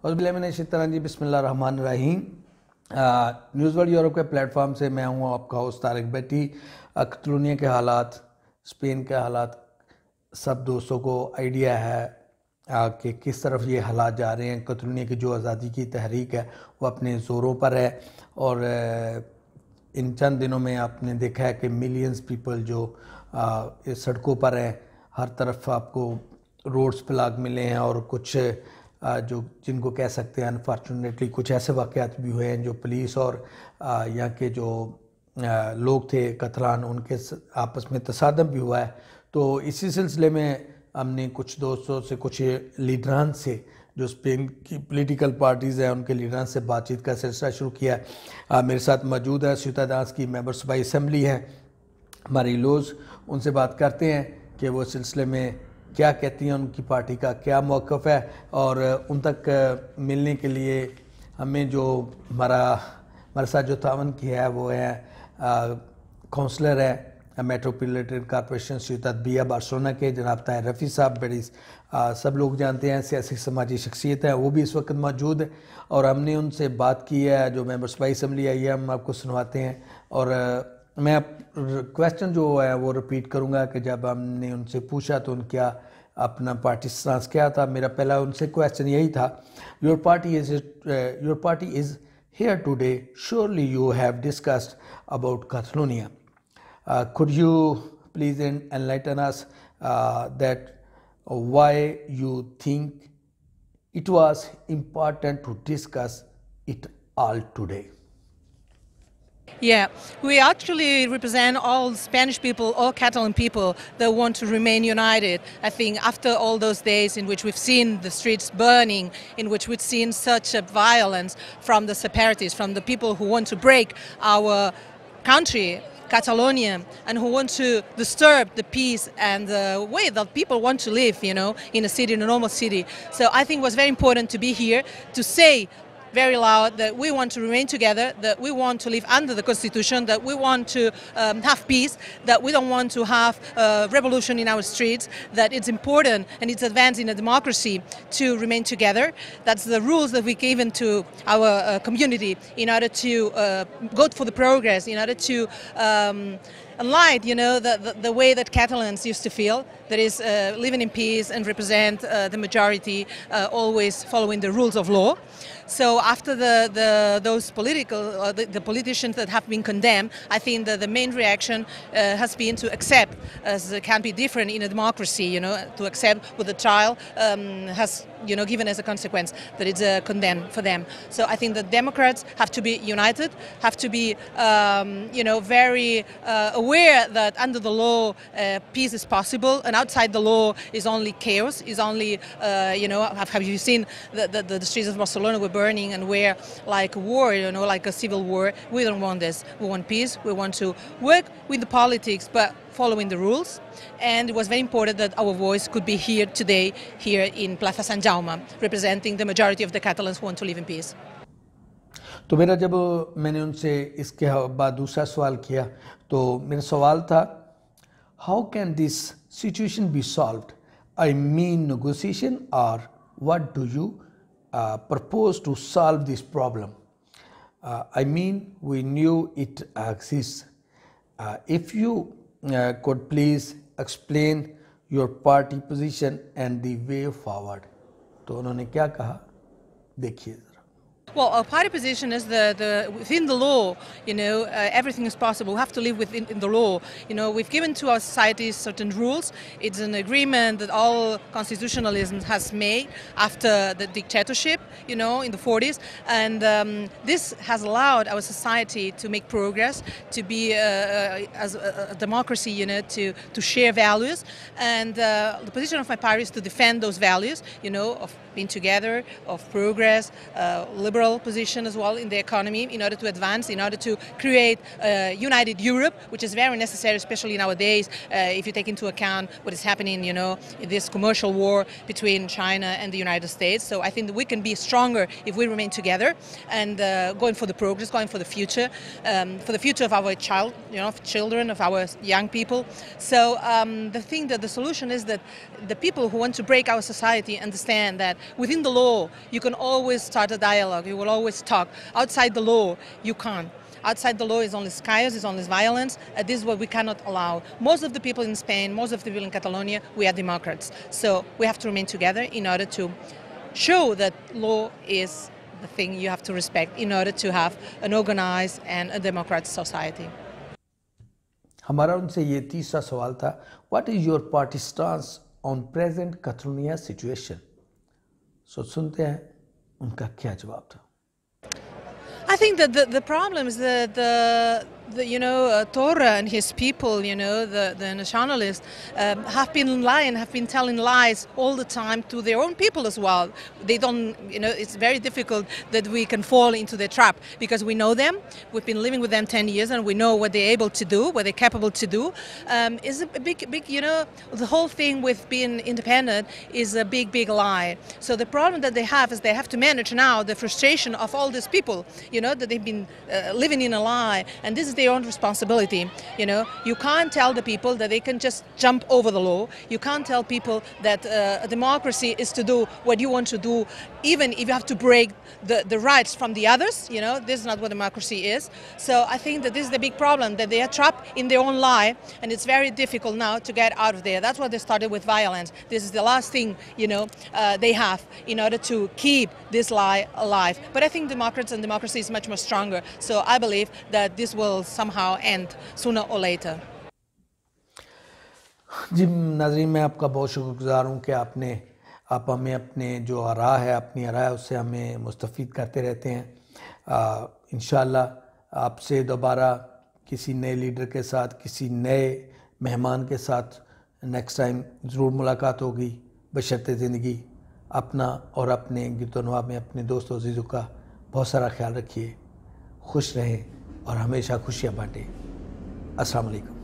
औज़ुबिल्लाहि बिस्मिल्लाहिर्रहमानिर्रहीम। News world Europe के platform से मैं हूँ आपका होस्ट तारिक भट्टी। कतलोनिया के हालात, स्पेन के हालात, सब दोस्तों को आइडिया है कि किस तरफ ये हालात जा रहे हैं। कतलोनिया की जो आज़ादी की तहरीक है वो अपने ज़ोरों पर है और इन चंद दिनों में आपने देखा है कि मिलियंस पीपल जो सड़कों पर हैं, हर तरफ आपको रोड्स ब्लॉक मिले हैं और कुछ जो जिनको कह सकते हैं अनफॉर्चुनेटली कुछ ऐसे वाक़यात भी हुए हैं जो पुलिस और यहाँ के जो लोग थे कतलान उनके आपस में तसादम भी हुआ है। तो इसी सिलसिले में हमने कुछ दोस्तों से, कुछ लीडरान से जो स्पेन की पॉलिटिकल पार्टीज़ हैं उनके लीडरान से बातचीत का सिलसिला शुरू किया है। मेरे साथ मौजूद है सियूदादांस की मेंबर्स बाई असम्बली हैं मारी। उनसे बात करते हैं कि वो सिलसिले में क्या कहती हैं, उनकी पार्टी का क्या मौक़िफ़ है और उन तक मिलने के लिए हमें जो हमारे साथ जो तावन किया है वो है काउंसलर है मेट्रोपॉलिटन कॉर्पोरेशन सियूदाद बार्सिलोना के जनाब रफीक साहब। बड़ी सब लोग जानते हैं, सियासी समाजी शख्सियत है, वो भी इस वक्त मौजूद है और हमने उनसे बात की है। जो मेंबर्स बाई असम्बली आई है हम आपको सुनवाते हैं और मैं क्वेश्चन जो है वो रिपीट करूंगा कि जब हमने उनसे पूछा तो उनका अपना पार्टी स्टांस क्या था। मेरा पहला उनसे क्वेश्चन यही था, your party is here today, surely you have discussed about Catalonia. Could you please enlighten us that why you think it was important to discuss it all today? Yeah, we actually represent all Spanish people, all Catalan people that want to remain united. I think after all those days in which we've seen the streets burning, in which we've seen such a violence from the separatists, from the people who want to break our country, Catalonia, and who want to disturb the peace and the way that people want to live, you know, in a city, in a normal city. So I think it was very important to be here to say very loud that we want to remain together, that we want to live under the Constitution, that we want to have peace, that we don't want to have revolution in our streets, that it's important and it's advanced in a democracy to remain together. That's the rules that we've given to our community in order to go for the progress, in order to enlighten, you know, the way that Catalans used to feel, that is living in peace and represent the majority, always following the rules of law. So after those the politicians that have been condemned, I think that the main reaction has been to accept, as it can be different in a democracy, you know, to accept what the trial has, you know, given as a consequence, that it's condemned for them. So I think the Democrats have to be united, have to be, you know, very aware that under the law peace is possible, and outside the law is only chaos, is only, you know, have you seen the streets of Barcelona were burning and were like a war, you know, like a civil war. We don't want this. We want peace. We want to work with the politics, but following the rules. And it was very important that our voice could be here today, here in Plaza San Jaume, representing the majority of the Catalans who want to live in peace. तो मेरा जब मैंने उनसे इसके बाद दूसरा सवाल किया तो मेरा सवाल था, how can this situation be solved? I mean negotiation, or what do you propose to solve this problem? I mean, we knew it exists. If you could please explain your party position and the way forward. तो उन्होंने क्या कहा, देखिए जरा। Well, our party position is within the law, you know, everything is possible. We have to live within the law. You know, we've given to our society certain rules. It's an agreement that all constitutionalism has made after the dictatorship, you know, in the 40s. And this has allowed our society to make progress, to be as a democracy, you know, to share values. And the position of my party is to defend those values, you know, of being together, of progress, liberal liberal position as well in the economy in order to advance, in order to create a united Europe, which is very necessary, especially nowadays, if you take into account what is happening, in this commercial war between China and the United States. So I think that we can be stronger if we remain together and going for the progress, going for the future of our children, of our young people. So the solution is that the people who want to break our society understand that within the law you can always start a dialogue, you will always talk. Outside the law you can't. Outside the law is only chaos, is only violence, and this is what we cannot allow. Most of the people in Spain, most of the people in Catalonia, we are democrats. So we have to remain together in order to show that law is the thing you have to respect in order to have an organized and a democratic society. हमारा उनसे ये तीसरा सवाल था, What is your party stance on present Catalonia situation? So सुनते हैं उनका क्या जवाब था. I think that the problem is that Torra and his people, the nationalists, have been lying, have been telling lies all the time to their own people as well. They don't, it's very difficult that we can fall into the trap because we know them. We've been living with them 10 years and we know what they're able to do, what they're capable to do. It's a big, the whole thing with being independent is a big, big lie. So the problem that they have is they have to manage now the frustration of all these people, that they've been living in a lie. And this is their own responsibility. You can't tell the people that they can just jump over the law. You can't tell people that a democracy is to do what you want to do, even if you have to break the rights from the others. This is not what democracy is. So I think that this is the big problem, that they are trapped in their own lie, and it's very difficult now to get out of there. That's why they started with violence. This is the last thing, they have in order to keep this lie alive. But I think democracy is much more stronger. So I believe that this will somehow end sooner or later. जी नाज़रीन, मैं आपका बहुत शुक्रगुज़ार हूँ कि आप हमें अपने जो आरा है, अपनी आरा है, उससे हमें मुस्तफ़ीद करते रहते हैं. इंशाअल्लाह आपसे दोबारा किसी नए लीडर के साथ, किसी नए मेहमान के साथ नेक्स्ट टाइम ज़रूर मुलाकात होगी. बशर्ते ज़िंदगी. अपना और अपने गिरदोनवा में अपने दोस्तों अज़ीज़ों का बहुत सारा ख्याल रखिए. खुश रहें और हमेशा खुशियाँ बांटें. अस्सलाम वालेकुम.